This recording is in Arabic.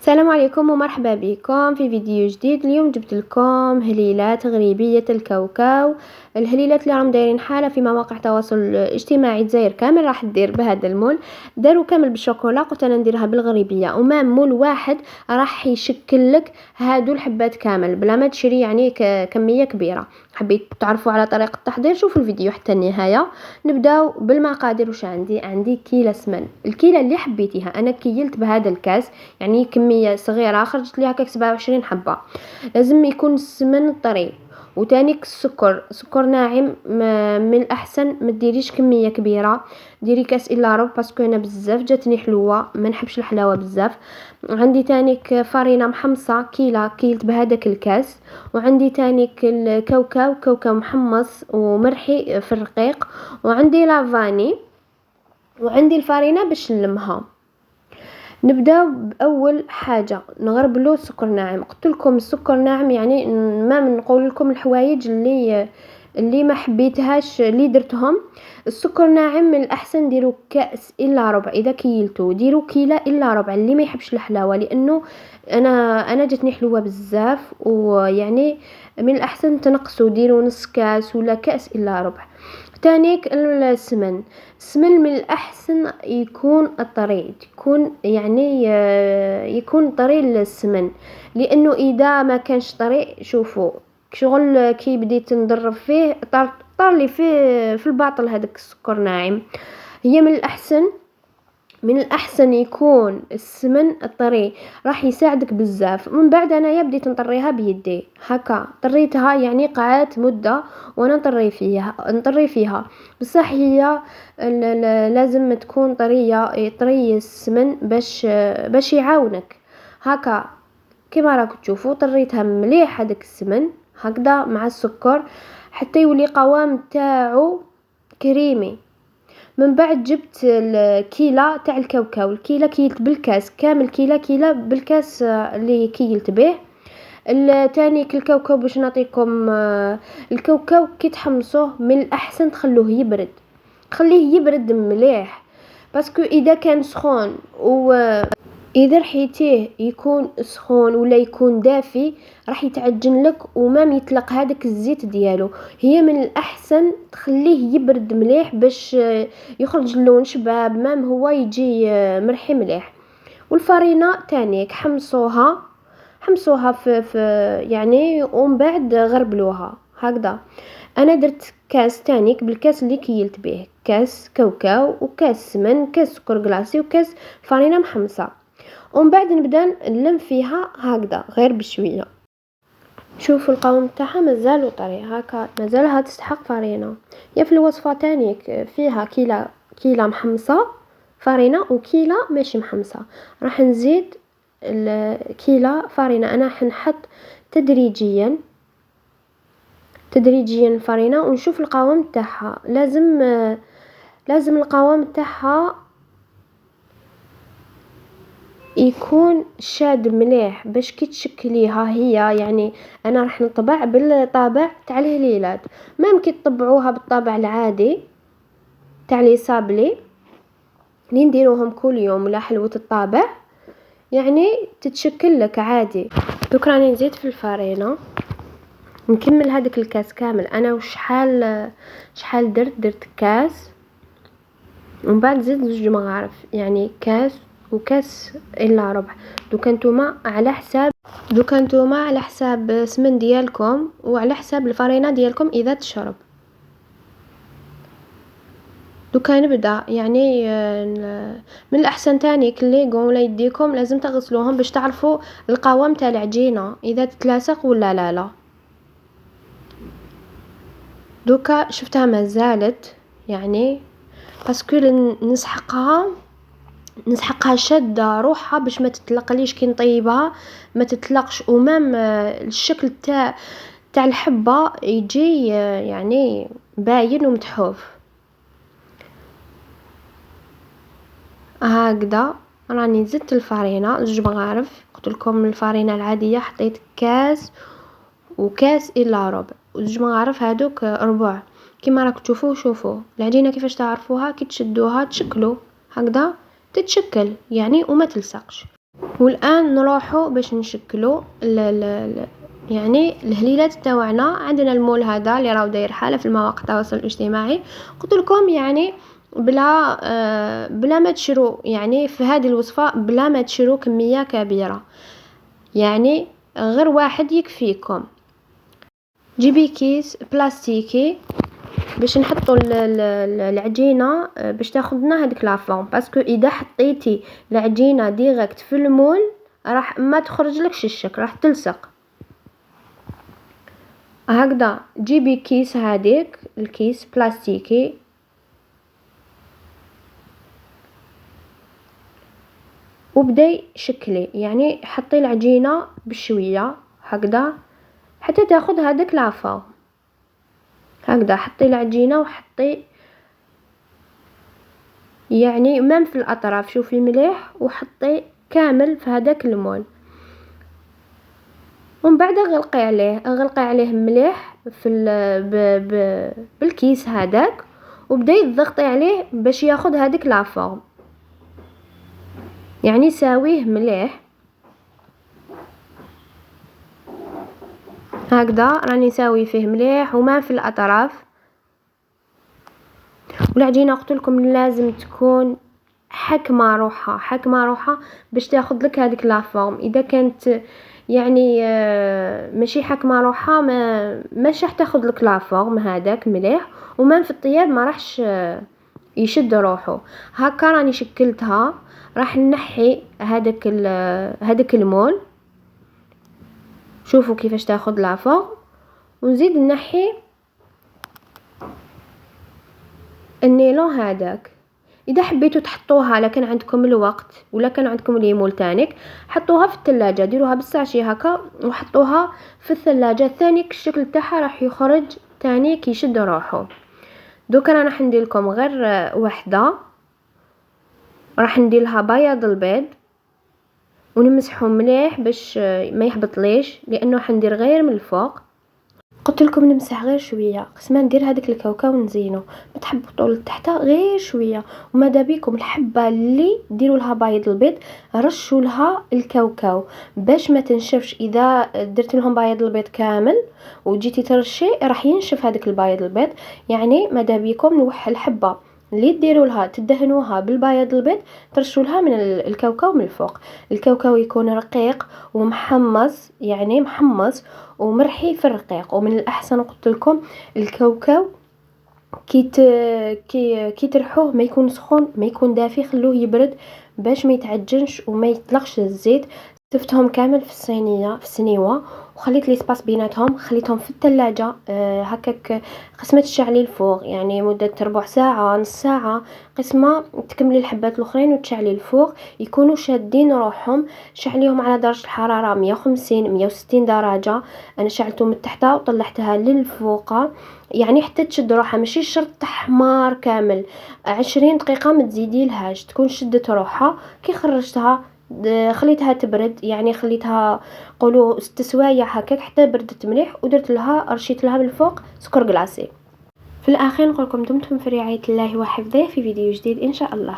السلام عليكم ومرحبا بكم في فيديو جديد. اليوم جبت لكم هليلات غريبية الكاوكاو. الهليلات اللي راهم دايرين حالة في مواقع التواصل الاجتماعي الجزائر كامل راح تدير بهذا المول. داروا كامل بالشوكولا، قلت انا نديرها بالغريبية، وما مول واحد راح يشكل لك هادو الحبات كامل بلا ما تشري يعني كمية كبيرة. حبيت تعرفوا على طريقة التحضير شوفوا الفيديو حتى النهاية. نبداو بالمقادير. وش عندي كيلة سمن، الكيلة اللي حبيتيها. انا كيلت بهذا الكاس يعني كمية صغيرة، خرجت لي هكاك 27 حبة. لازم يكون السمن طري، وتانيك سكر ناعم. من الاحسن ما ديريش كميه كبيره، ديري كاس الا ربع باسكو انا بزاف جاتني حلوه ما نحبش الحلاوه بزاف. عندي تانيك فارينه محمصه كيلت بهذاك الكاس. وعندي تانيك كاوكاو محمص ومرحي في الرقيق. وعندي لافاني، وعندي الفارينه باش نلمها. نبداو باول حاجه نغربلو السكر ناعم. قلت لكم السكر ناعم يعني ما نقول لكم الحوايج اللي ما حبيتهاش اللي درتهم. السكر ناعم من الاحسن ديروا كاس الا ربع، اذا كيلتو ديروا كيله الا ربع اللي ما يحبش الحلاوه، لانه انا جاتني حلوه بزاف، ويعني من الاحسن تنقصوا ديروا نص كاس ولا كاس الا ربع. تانيك السمن من الأحسن يكون الطري، يكون طري السمن، لأنه إذا ما كانش طري شوفوا شغل كي بديت ندرب فيه طار لي في الباطل هذاك السكر ناعم. هي من الأحسن يكون السمن الطري، راح يساعدك بزاف. من بعد أنا بديت نطريها بيدي هكا، طريتها يعني قعدت مدة وانا نطري فيها بصح هي لازم تكون طرية طري السمن باش يعاونك هكا. كما راكم تشوفوا طريتها مليح هذاك السمن هكذا مع السكر حتى يولي قوام تاعو كريمي. من بعد جبت الكيلة تاع الكاوكاو، الكيلة كيلت بالكاس كامل، كيلة بالكاس اللي كيلت به. التاني الكاوكاو باش نعطيكم الكاوكاو كي تحمصوه من الاحسن تخليه يبرد مليح، باسكو اذا كان سخون اذا رحيتيه يكون سخون ولا يكون دافي راح يتعجن لك وما يطلق هذاك الزيت ديالو. هي من الاحسن تخليه يبرد مليح باش يخرج اللون شباب مام هو يجي مرحي مليح. والفارينه تانيك حمصوها في يعني ومن بعد غربلوها هكذا. انا درت كاس تانيك بالكاس اللي كيلت به، كاس كاوكاو وكاس سمن كاس سكر كلاصي وكاس فارينه محمصه. ومن بعد نبدا نلم فيها هكذا غير بشويه. شوفوا القوام تاعها مازالو طري هكا، مازالها تستحق فارينه. هي في الوصفه تانيك فيها كيله محمصه فارينه وكيله ماشي محمصه. راح نزيد الكيله فارينه. انا حنحط تدريجيا الفارينه ونشوف القوام تاعها. لازم القوام تاعها يكون شاد مليح باش كي تشكليها هي يعني. انا راح نطبع بالطابع تاع الهليلات، ما يمكن تطبعوها بالطابع العادي تاع لي صابلي اللي نديروهم كل يوم ولا حلوة الطابع يعني تتشكل لك عادي. دوك راني نزيد في الفارينه نكمل هذاك الكاس كامل. انا وشحال درت كاس ومن بعد زيد 2 مغارف يعني كاس وكاس الا ربع. دوكا نتوما على حساب السمن ديالكم وعلى حساب الفارينه ديالكم اذا تشرب. دوكا نبدا يعني من الاحسن تاني كليقون ولا يديكم لازم تغسلوهم باش تعرفوا القوام تاع العجينه اذا تتلاصق ولا لا. دوكا شفتها ما زالت يعني باسكو نسحقها شاده روحها باش ما تتلقليش كي نطيبها ما تتلقش، ومام الشكل تاع الحبه يجي يعني باين ومتحوف هكذا. راني زدت الفارينه 2 مغارف. قلت لكم الفارينه العاديه حطيت كاس وكاس الا ربع، و2 مغارف هذوك ربع. كما راك شوفوا العجينه كيفاش تعرفوها كي تشدوها تشكلوا هكذا تتشكل يعني وما تلصقش. والان نروحوا باش نشكلوا يعني الهليلات تاوعنا. عندنا المول هذا اللي راهو داير حاله في المواقع التواصل الاجتماعي. قلت لكم يعني بلا ما تشرو، يعني في هذه الوصفه بلا ما تشرو كميه كبيره، يعني غير واحد يكفيكم. جيبي كيس بلاستيكي باش نحطوا العجينه باش تاخذ لنا هذيك لا فورم، باسكو اذا حطيتي العجينه ديريكت في المول راح ما تخرج لكش الشكل، راح تلصق. هكذا جيبي كيس، هذيك الكيس بلاستيكي، وبداي شكلي، يعني حطي العجينه بشويه هكذا حتى تاخذ هذاك لا فورم. هكذا حطي العجينه وحطي يعني مام في الاطراف، شوفي مليح وحطي كامل في هذاك المول. ومن بعد غلقي عليه مليح في بالكيس هذاك، وبداي تضغطي عليه باش ياخذ هذيك لا فورم، يعني ساويه مليح هكذا. راني ساوي فيه مليح وما في الاطراف. والعجينه قلت لكم لازم تكون حكمه روحها باش تاخذ لك هذيك لا فورم. اذا كانت يعني ماشي حكمه روحها مش راح تاخذ لك لا فورم هذاك مليح، وما في الطياب ما راحش يشد روحه. هكا راني شكلتها. راح نحي هذاك المول، شوفوا كيفاش تاخذ لا فورم، ونزيد نحي النيلون هذاك. اذا حبيتوا تحطوها لكن عندكم الوقت ولا كان عندكم ليمول تانيك، حطوها في الثلاجه، ديروها بالساشي هكا وحطوها في الثلاجه. ثاني الشكل تاعها راح يخرج تاني كيشد روحه. دوكا انا راح ندير لكم غير وحده، راح ندير لها بياض البيض ونمسحه مليح باش ما يهبط ليش، لانه حندير غير من الفوق. قلت لكم نمسح غير شويه، قسما ندير هذاك الكاوكاو ونزينه، ما تحبوا طول تحت غير شويه. وماذا بيكم الحبه اللي ديروا لها بيض البيض رشوا لها الكاوكاو باش ما تنشفش. اذا درت لهم بيض البيض كامل وجيتي ترشي راح ينشف هذاك البيض البيض. يعني ماذا بيكم نوح الحبه اللي ديروا لها تدهنوها بالبياض البيض، ترشوا لها من الكاوكاو من الفوق. الكاوكاو يكون رقيق ومحمص، يعني محمص ومرحي في الرقيق. ومن الاحسن قلت لكم الكاوكاو كي ترحوه ما يكون سخون، ما يكون دافي، خلوه يبرد باش ما يتعجنش وما يطلقش الزيت. سفتهم كامل في الصينيه في السنيوه، وخليت لي سباس بيناتهم، خليتهم في الثلاجه هكاك. قسمه تشعلي الفوق يعني مده ربع ساعه نص ساعه، قسمه تكملي الحبات الاخرين وتشعلي الفوق يكونوا شادين روحهم. شعليهم على درجه الحراره 150 160 درجه. انا شعلتهم من تحت وطلعتها للفوق يعني حتى تشد روحها، ماشي شرط تحمار كامل. 20 دقيقه ما تزيدي لهاش تكون شدت روحها. كي خرجتها خليتها تبرد، يعني خليتها قولوا 6 سوايع هكاك حتى بردت مليح، ودرت لها رشيت لها بالفوق سكر غلاسي. في الاخير نقول لكم دمتم في رعايه الله وحفظه، في فيديو جديد ان شاء الله.